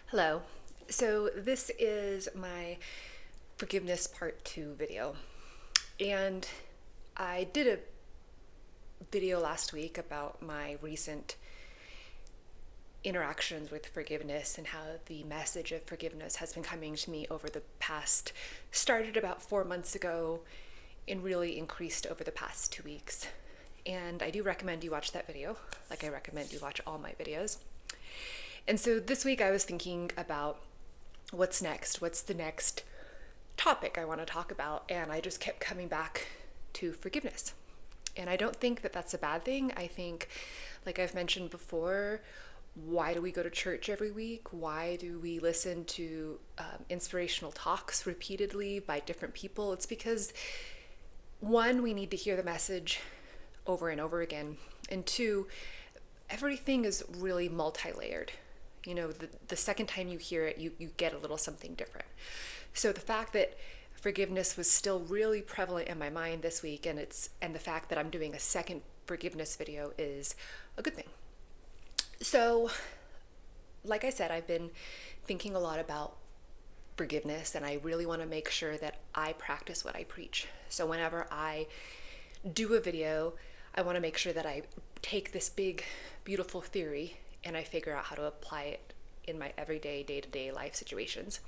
Hello. So this is my forgiveness part 2 video. And I did a video last week about my recent interactions with forgiveness and how the message of forgiveness has been coming to me over the past, started about 4 months ago and really increased over the past 2 weeks. And I do recommend you watch that video, like I recommend you watch all my videos. And so this week I was thinking about what's next? What's the next topic I want to talk about? And I just kept coming back to forgiveness. And I don't think that that's a bad thing. I think, like I've mentioned before, why do we go to church every week? Why do we listen to inspirational talks repeatedly by different people? It's because, one, we need to hear the message over and over again. And two, everything is really multi-layered. You know, the second time you hear it, you get a little something different. So the fact that forgiveness was still really prevalent in my mind this week, and the fact that I'm doing a second forgiveness video is a good thing. So, like I said, I've been thinking a lot about forgiveness, and I really want to make sure that I practice what I preach. So whenever I do a video, I want to make sure that I take this big, beautiful theory and I figure out how to apply it in my everyday, day-to-day life situations.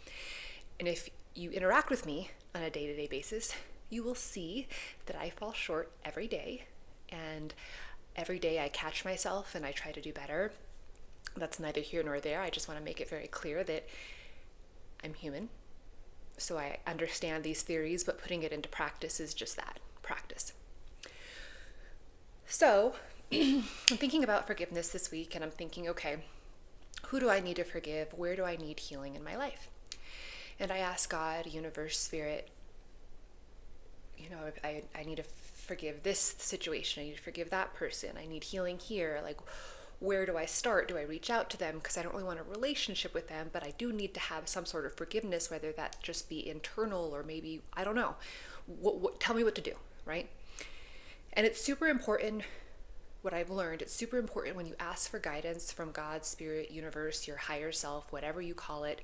And if you interact with me on a day-to-day basis, you will see that I fall short every day. And every day I catch myself and I try to do better. That's neither here nor there. I just want to make it very clear that I'm human. So I understand these theories, but putting it into practice is just that, practice. So I'm thinking about forgiveness this week, and I'm thinking, okay, who do I need to forgive? Where do I need healing in my life? And I ask God, universe, spirit, I need to forgive this situation. I need to forgive that person. I need healing here. Like, where do I start? Do I reach out to them? Because I don't really want a relationship with them, but I do need to have some sort of forgiveness, whether that just be internal or maybe, I don't know. Tell me what to do, right? And it's super important. What I've learned, it's super important when you ask for guidance from God, spirit, universe, your higher self, whatever you call it,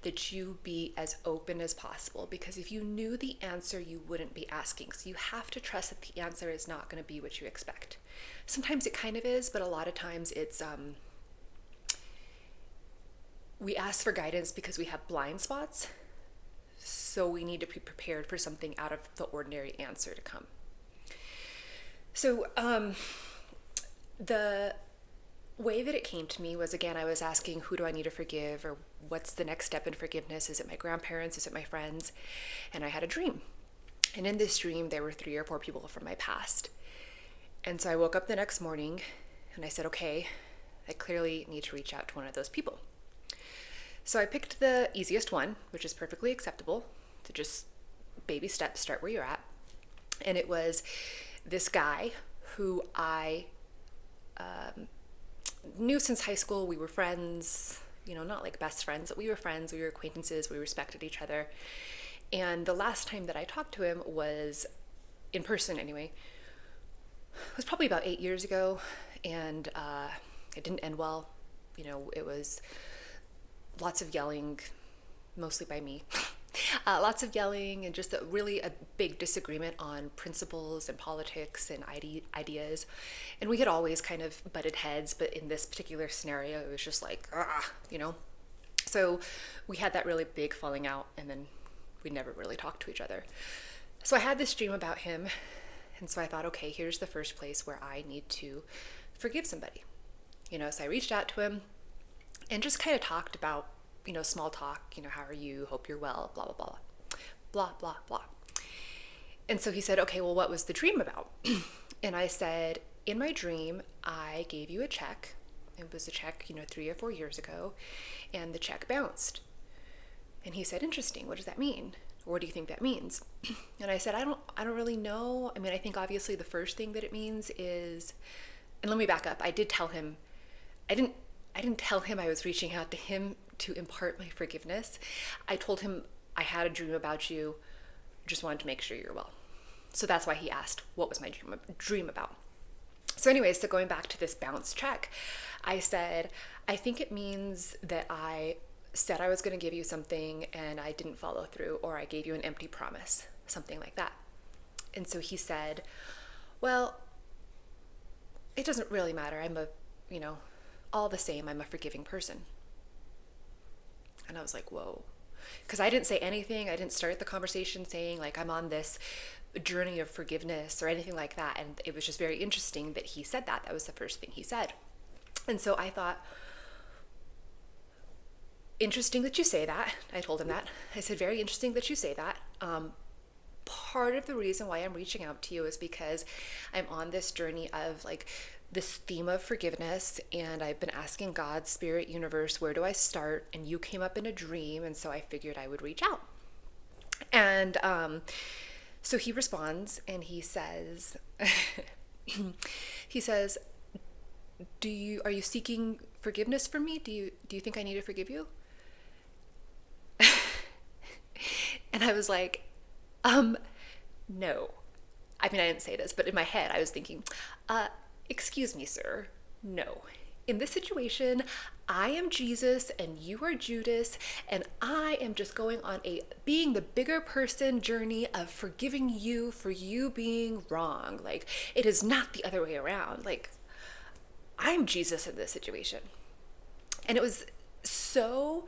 that you be as open as possible. Because if you knew the answer, you wouldn't be asking. So you have to trust that the answer is not going to be what you expect. Sometimes it kind of is, but a lot of times it's we ask for guidance because we have blind spots. So we need to be prepared for something out of the ordinary answer to come. So the way that it came to me was, again, I was asking, who do I need to forgive, or what's the next step in forgiveness? Is it my grandparents? Is it my friends? And I had a dream. And in this dream, there were 3 or 4 people from my past. And so I woke up the next morning and I said, okay, I clearly need to reach out to one of those people. So I picked the easiest one, which is perfectly acceptable, to just baby steps, start where you're at. And it was this guy who I knew since high school. We were friends, not like best friends, but we were friends, we were acquaintances, we respected each other. And the last time that I talked to him was in person anyway. It was probably about 8 years ago, and it didn't end well. It was lots of yelling, mostly by me. Lots of yelling and just really a big disagreement on principles and politics and ideas. And we had always kind of butted heads, but in this particular scenario, it was just like, So we had that really big falling out, and then we never really talked to each other. So I had this dream about him, and so I thought, okay, here's the first place where I need to forgive somebody. So I reached out to him and just kind of talked about, small talk, how are you? Hope you're well, blah, blah, blah, blah, blah, blah. And so he said, okay, well, what was the dream about? And I said, in my dream, I gave you a check. It was a check, 3 or 4 years ago, and the check bounced. And he said, interesting, what does that mean? Or what do you think that means? And I said, I don't really know. I mean, I think obviously the first thing that it means is, and let me back up. I did tell him, I didn't tell him I was reaching out to him to impart my forgiveness. I told him I had a dream about you, just wanted to make sure you're well. So that's why he asked, what was my dream about? So anyways, so going back to this bounce check, I said, I think it means that I said I was going to give you something and I didn't follow through, or I gave you an empty promise, something like that. And so he said, well, it doesn't really matter. All the same, I'm a forgiving person. And I was like, whoa. Because I didn't say anything. I didn't start the conversation saying, like, I'm on this journey of forgiveness or anything like that. And it was just very interesting that he said that. That was the first thing he said. And so I thought, interesting that you say that. I told him that. I said, very interesting that you say that. Part of the reason why I'm reaching out to you is because I'm on this journey of like this theme of forgiveness, and I've been asking God, Spirit, Universe, where do I start? And you came up in a dream, and so I figured I would reach out. And so he responds and he says, he says, are you seeking forgiveness from me? Do you think I need to forgive you? And I was like, no. I mean, I didn't say this, but in my head I was thinking, excuse me, sir, no. In this situation, I am Jesus and you are Judas, and I am just going on a being the bigger person journey of forgiving you for you being wrong. Like, it is not the other way around. Like, I'm Jesus in this situation. And it was so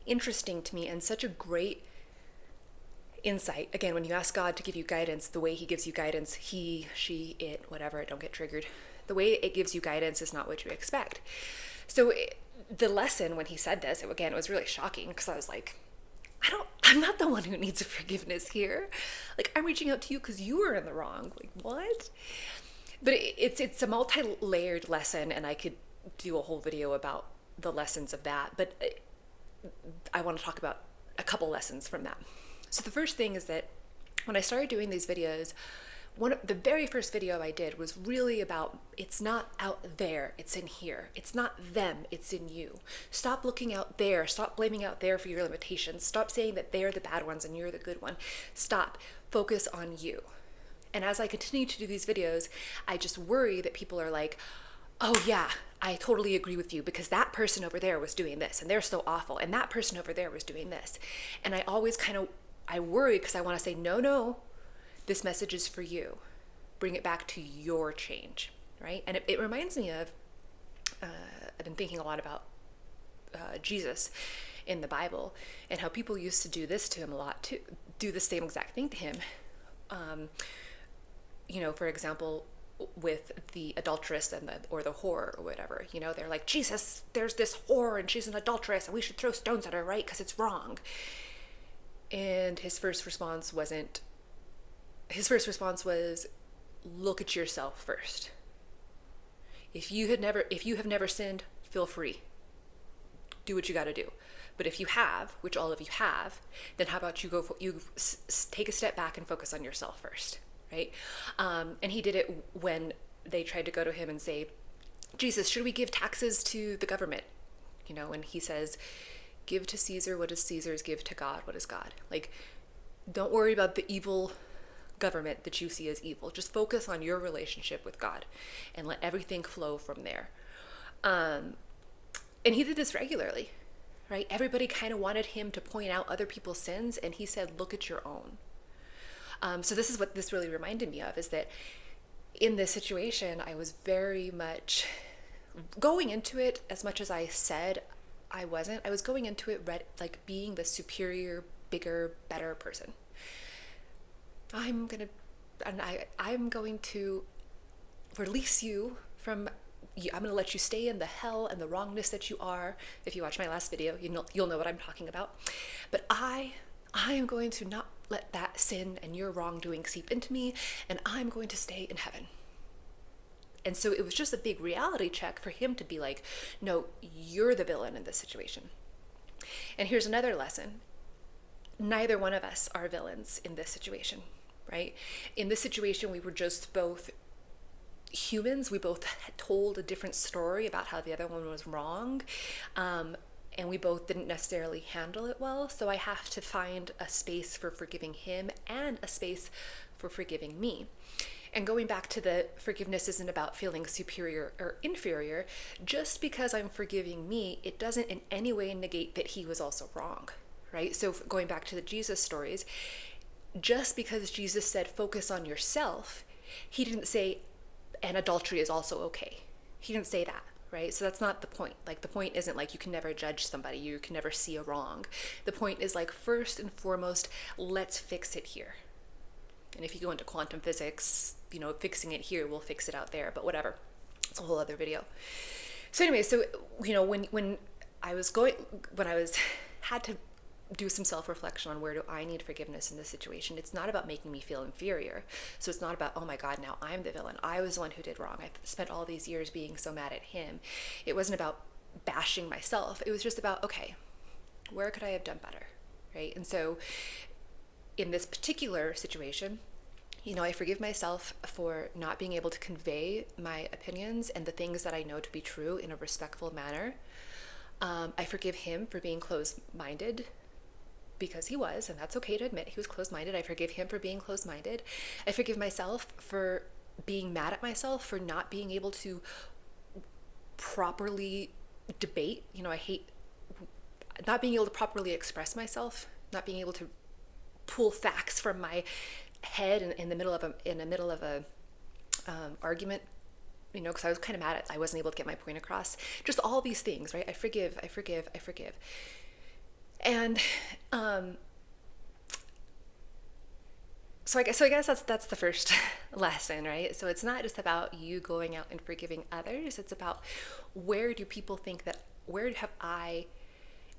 interesting to me and such a great insight. Again, when you ask God to give you guidance, the way he gives you guidance, he, she, it, whatever, don't get triggered. The way it gives you guidance is not what you expect. So the lesson when he said this, it was really shocking because I was like, I'm not the one who needs forgiveness here. Like, I'm reaching out to you because you were in the wrong. Like, what? But it's a multi-layered lesson, and I could do a whole video about the lessons of that. But I want to talk about a couple lessons from that. So the first thing is that when I started doing these videos, the very first video I did was really about, it's not out there, it's in here. It's not them, it's in you. Stop looking out there. Stop blaming out there for your limitations. Stop saying that they're the bad ones and you're the good one. Stop. Focus on you. And as I continue to do these videos, I just worry that people are like, oh yeah, I totally agree with you because that person over there was doing this and they're so awful, and that person over there was doing this. And I always I worry because I want to say, no, this message is for you. Bring it back to your change, right? And it reminds me of, I've been thinking a lot about Jesus in the Bible and how people used to do this to him a lot too, do the same exact thing to him. For example, with the adulteress or the whore or whatever, they're like, Jesus, there's this whore and she's an adulteress and we should throw stones at her, right? Because it's wrong. And his first response was, look at yourself first. If you have never sinned, feel free. Do what you got to do. But if you have, which all of you have, then how about you take a step back and focus on yourself first, right? And he did it when they tried to go to him and say, Jesus, should we give taxes to the government? And he says, give to Caesar what is Caesar's, give to God what is God. Like, don't worry about the evil government that you see as evil. Just focus on your relationship with God and let everything flow from there. And he did this regularly, right? Everybody kind of wanted him to point out other people's sins, and he said, look at your own. So this is what this really reminded me of, is that in this situation, I was very much going into it, as much as I said I wasn't. I was going into it like being the superior, bigger, better person. I'm going to release you from, I'm going to let you stay in the hell and the wrongness that you are. If you watch my last video, you'll know what I'm talking about. But I am going to not let that sin and your wrongdoing seep into me, and I'm going to stay in heaven. And so it was just a big reality check for him to be like, no, you're the villain in this situation. And here's another lesson. Neither one of us are villains in this situation, right? In this situation, we were just both humans. We both had told a different story about how the other one was wrong. And we both didn't necessarily handle it well. So I have to find a space for forgiving him and a space for forgiving me. And going back to the forgiveness isn't about feeling superior or inferior. Just because I'm forgiving me, it doesn't in any way negate that he was also wrong, right? So going back to the Jesus stories, just because Jesus said focus on yourself, he didn't say, and adultery is also okay. He didn't say that, right? So that's not the point. Like, the point isn't like you can never judge somebody, you can never see a wrong. The point is, like, first and foremost, let's fix it here. And if you go into quantum physics, fixing it here will fix it out there, but whatever. It's a whole other video. So anyway, when I had to do some self-reflection on where do I need forgiveness in this situation, it's not about making me feel inferior. So it's not about, oh my God, now I'm the villain. I was the one who did wrong. I spent all these years being so mad at him. It wasn't about bashing myself. It was just about, okay, where could I have done better, right? And so in this particular situation, I forgive myself for not being able to convey my opinions and the things that I know to be true in a respectful manner. I forgive him for being closed-minded, because he was, and that's okay to admit, he was closed-minded. I forgive him for being closed-minded. I forgive myself for being mad at myself for not being able to properly debate. I hate not being able to properly express myself, not being able to pull facts from my head in the middle of a argument, because I was kind of mad at, I wasn't able to get my point across. Just all these things, right? I forgive. And so I guess that's the first lesson, right? So it's not just about you going out and forgiving others. It's about where have I,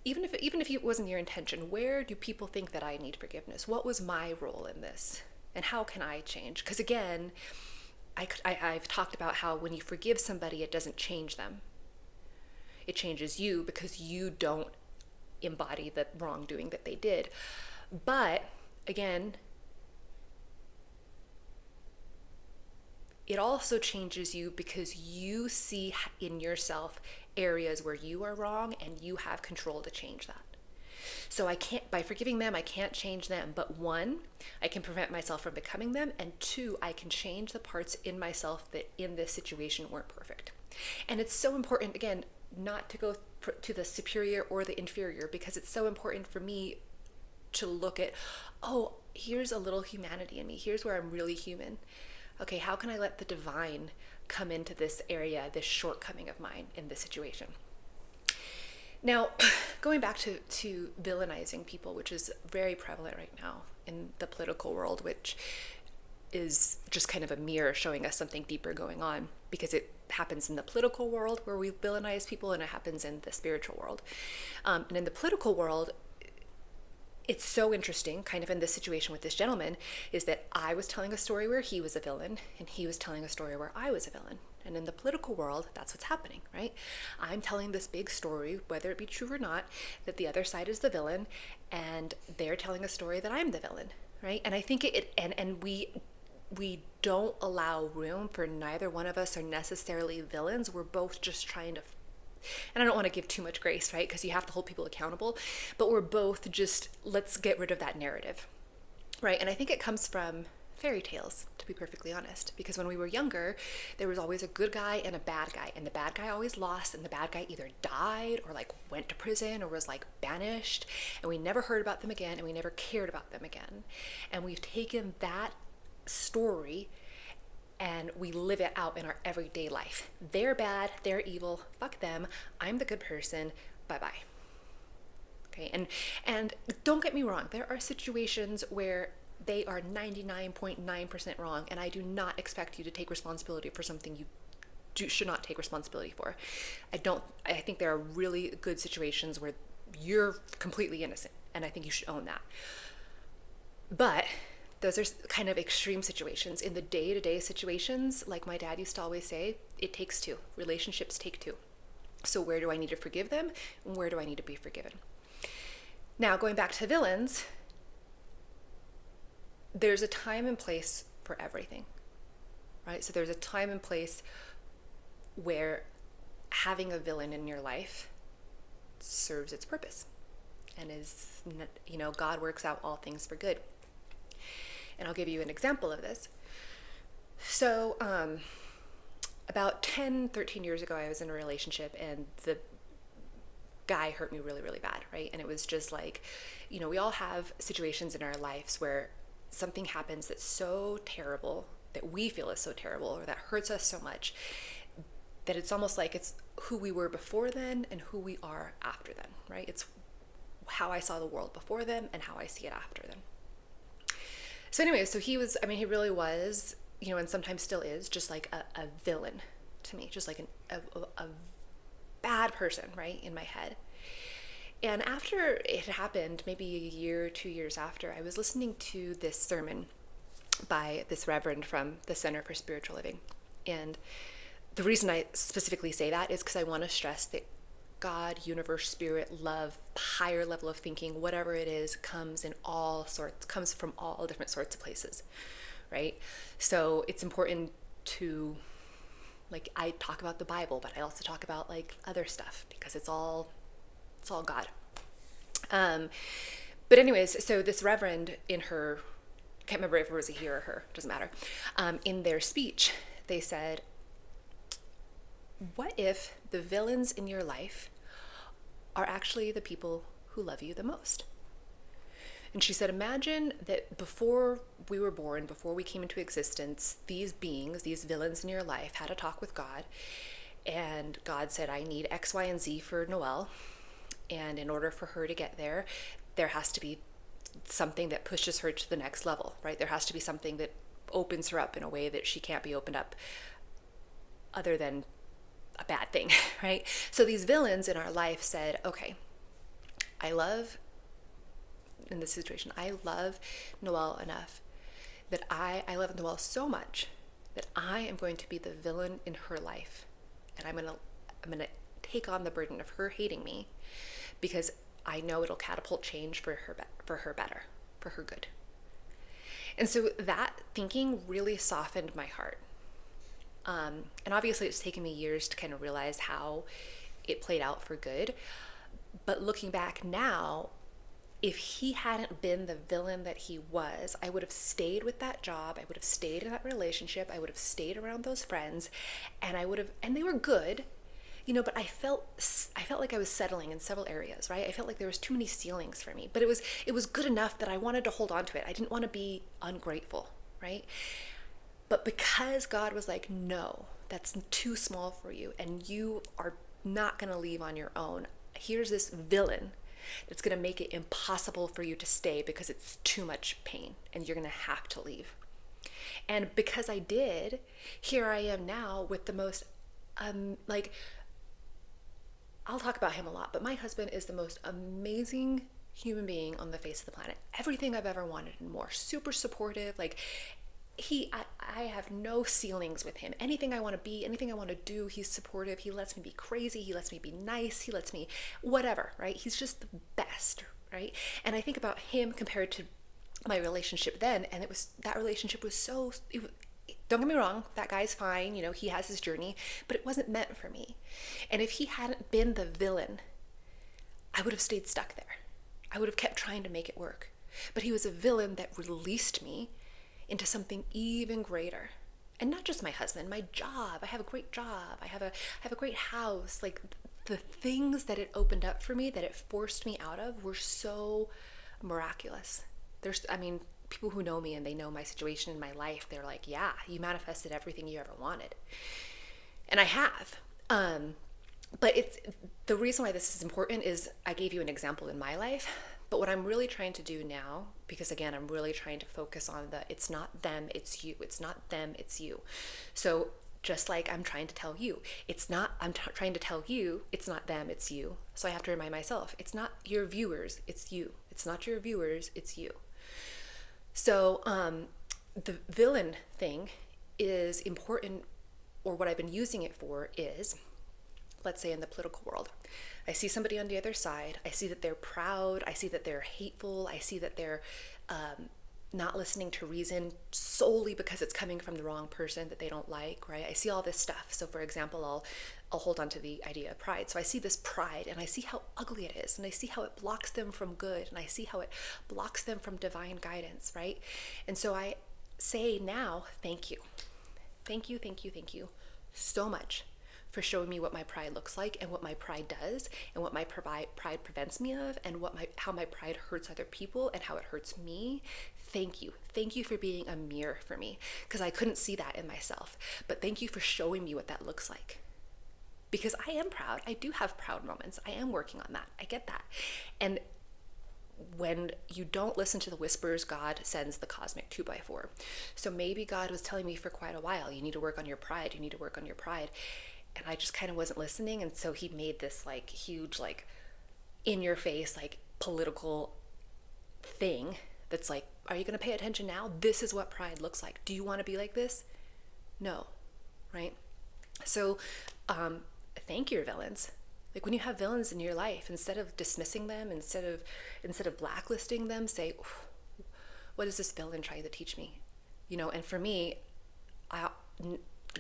even if it wasn't your intention, where do people think that I need forgiveness? What was my role in this? And how can I change? Because again, I've talked about how when you forgive somebody, it doesn't change them. It changes you because you don't embody the wrongdoing that they did. But again, it also changes you because you see in yourself areas where you are wrong and you have control to change that. So by forgiving them, I can't change them. But one, I can prevent myself from becoming them. And two, I can change the parts in myself that in this situation weren't perfect. And it's so important, again, not to go to the superior or the inferior, because it's so important for me to look at, oh, here's a little humanity in me. Here's where I'm really human. Okay, how can I let the divine come into this area, this shortcoming of mine in this situation? Now, going back to villainizing people, which is very prevalent right now in the political world, which is just kind of a mirror showing us something deeper going on, because it happens in the political world where we villainize people, and it happens in the spiritual world. And in the political world, it's so interesting, kind of in this situation with this gentleman, is that I was telling a story where he was a villain, and he was telling a story where I was a villain. And in the political world, that's what's happening, right? I'm telling this big story, whether it be true or not, that the other side is the villain, and they're telling a story that I'm the villain, right? And I think we don't allow room for neither one of us are necessarily villains. We're both just trying to, and I don't want to give too much grace, right? Because you have to hold people accountable, but we're both just, let's get rid of that narrative, right? And I think it comes from fairy tales, to be perfectly honest, because when we were younger, there was always a good guy and a bad guy, and the bad guy always lost, and the bad guy either died or like went to prison or was like banished, and we never heard about them again, and we never cared about them again. And we've taken that story and we live it out in our everyday life. They're bad, they're evil, fuck them, I'm the good person, bye-bye. Okay, and don't get me wrong, there are situations where they are 99.9% wrong, and I do not expect you to take responsibility for something you should not take responsibility for. I think there are really good situations where you're completely innocent, and I think you should own that. But those are kind of extreme situations. In the day-to-day situations, like my dad used to always say, it takes two. Relationships take two. So where do I need to forgive them, and where do I need to be forgiven? Now, going back to villains, there's a time and place for everything, right? So there's a time and place where having a villain in your life serves its purpose and is, God works out all things for good. And I'll give you an example of this. So, about 10, 13 years ago, I was in a relationship and the guy hurt me really, really bad, right? And it was just like, we all have situations in our lives where something happens that's so terrible, that we feel is so terrible, or that hurts us so much, that it's almost like it's who we were before then and who we are after then, right? It's how I saw the world before them and how I see it after them. So anyway, so he really was, and sometimes still is, just like a villain to me, just like a bad person, right, in my head. And after it happened, maybe a year, 2 years after, I was listening to this sermon by this reverend from the Center for Spiritual Living. And the reason I specifically say that is because I want to stress that God, universe, spirit, love, higher level of thinking, whatever it is, comes from all different sorts of places, right? So it's important to, like, I talk about the Bible, but I also talk about like other stuff because it's all God. But anyways, so this reverend in her, can't remember if it was a he or her, doesn't matter. In their speech, they said, what if the villains in your life are actually the people who love you the most? And she said, imagine that before we were born, before we came into existence, these beings, these villains in your life, had a talk with God. And God said, I need X, Y, and Z for Noelle. And in order for her to get there, there has to be something that pushes her to the next level, right? There has to be something that opens her up in a way that she can't be opened up other than a bad thing, right? So these villains in our life said, okay, in this situation, I love Noelle enough that I love Noelle so much that I am going to be the villain in her life. And I'm going to take on the burden of her hating me because I know it'll catapult change for her better, for her good. And so that thinking really softened my heart. And obviously it's taken me years to kind of realize how it played out for good. But looking back now, if he hadn't been the villain that he was, I would have stayed with that job. I would have stayed in that relationship. I would have stayed around those friends, and they were good, but I felt like I was settling in several areas, right? I felt like there was too many ceilings for me, but it was good enough that I wanted to hold on to it. I didn't want to be ungrateful, right? But because God was like, no, that's too small for you, and you are not going to leave on your own. Here's this villain that's going to make it impossible for you to stay because it's too much pain and you're going to have to leave. And because I did, here I am now with the most, I'll talk about him a lot, but my husband is the most amazing human being on the face of the planet. Everything I've ever wanted and more. Super supportive. Like, I have no ceilings with him. Anything I want to be, anything I want to do, he's supportive. He lets me be crazy. He lets me be nice. He lets me whatever, right? He's just the best, right? And I think about him compared to my relationship then, and that relationship was don't get me wrong, that guy's fine, he has his journey, but it wasn't meant for me. And if he hadn't been the villain, I would have stayed stuck there. I would have kept trying to make it work. But he was a villain that released me into something even greater. And not just my husband, my job. I have a great job. I have a great house. Like, the things that it opened up for me, that it forced me out of, were so miraculous. People who know me and they know my situation in my life, they're like, yeah, you manifested everything you ever wanted. And I have. But the reason why this is important is I gave you an example in my life. But what I'm really trying to do now, because again, I'm really trying to focus on it's not them, it's you. It's not them, it's you. So just like I'm trying to tell you, trying to tell you, it's not them, it's you. So I have to remind myself, it's not your viewers, it's you. It's not your viewers, it's you. So the villain thing is important, or what I've been using it for is, let's say in the political world, I see somebody on the other side, I see that they're proud, I see that they're hateful, I see that they're not listening to reason solely because it's coming from the wrong person that they don't like, right? I see all this stuff. So for example, I'll hold on to the idea of pride. So I see this pride and I see how ugly it is, and I see how it blocks them from good, and I see how it blocks them from divine guidance, right? And so I say now, thank you. Thank you, thank you, thank you so much for showing me what my pride looks like and what my pride does and what my pride prevents me of and how my pride hurts other people and how it hurts me. Thank you. Thank you for being a mirror for me, because I couldn't see that in myself. But thank you for showing me what that looks like. Because I am proud. I do have proud moments. I am working on that. I get that. And when you don't listen to the whispers, God sends the cosmic 2x4. So maybe God was telling me for quite a while, you need to work on your pride. You need to work on your pride. And I just kind of wasn't listening. And so he made this like huge, like in your face, like political thing that's like, are you going to pay attention now? This is what pride looks like. Do you want to be like this? No. Right? So, thank your villains. Like when you have villains in your life, instead of dismissing them, instead of blacklisting them, say, what is this villain trying to teach me? And for me,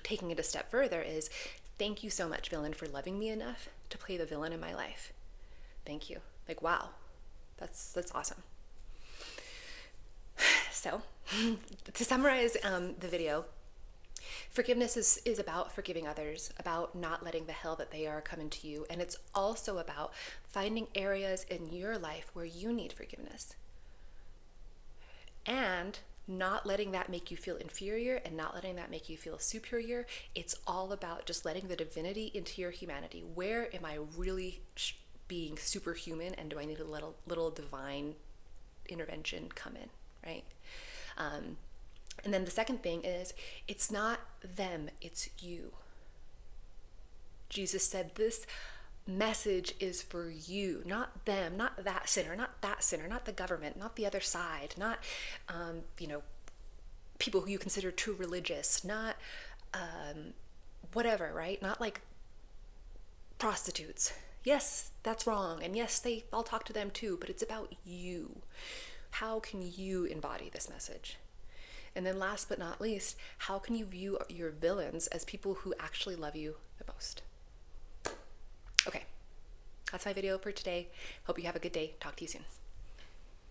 taking it a step further is, thank you so much, villain, for loving me enough to play the villain in my life. Thank you. Like, wow, that's awesome. So, to summarize the video, forgiveness is about forgiving others, about not letting the hell that they are come into you. And it's also about finding areas in your life where you need forgiveness. And not letting that make you feel inferior and not letting that make you feel superior. It's all about just letting the divinity into your humanity. Where am I really being superhuman, and do I need a little divine intervention come in, right? And then the second thing is, it's not them, it's you. Jesus said this message is for you, not them, not that sinner, not the government, not the other side, not, people who you consider too religious, not whatever, right? Not like prostitutes. Yes, that's wrong. And yes, I'll talk to them too, but it's about you. How can you embody this message? And then last but not least, how can you view your villains as people who actually love you the most? Okay, that's my video for today. Hope you have a good day. Talk to you soon.